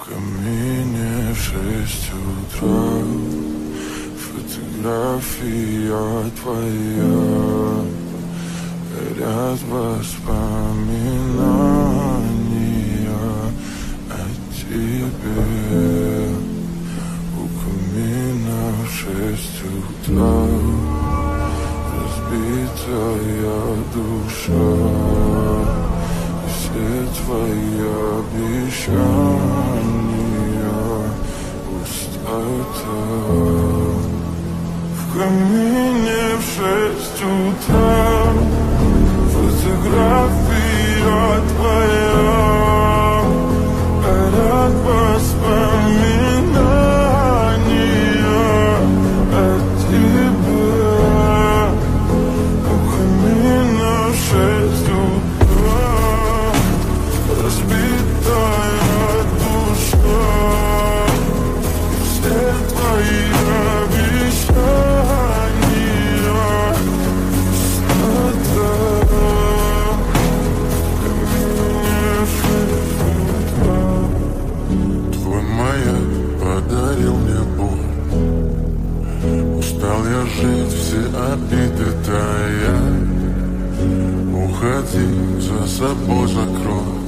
камине в 6 утра. Фотография твоя, горят воспоминания о тебе. У камина в 6 утра, разбитая душа, и все твои обещания пустота. В камине в 6 утра, фотография твоя, горят воспоминания о тебе. У камина в 6 утра, разбитая душа, и все твои обещания пустота. В камине в 6 утра. Твой маяк подарил мне боль. Устал я жить, все обиды тая. Уходи, за собой закрой.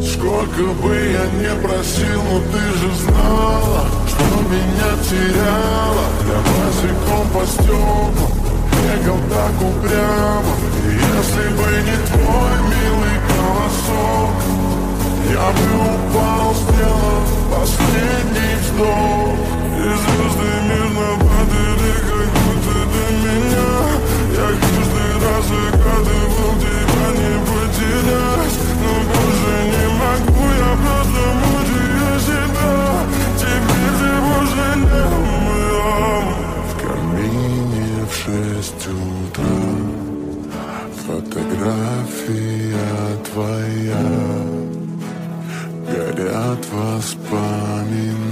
Сколько бы я не просил, но ты же знала, что меня теряла. Я босиком по стеклам бегал так упрямо. И если бы не твой милый голосок, я бы упал, сделав последний вздох. И звезды мирно падали, как будто до меня. Я каждый раз загадывал тебя не потерять, но больше не могу, я просто мучаю себя. Теперь ты больше не умрем. В камине в 6 утра, фотография твоя, горят воспоминания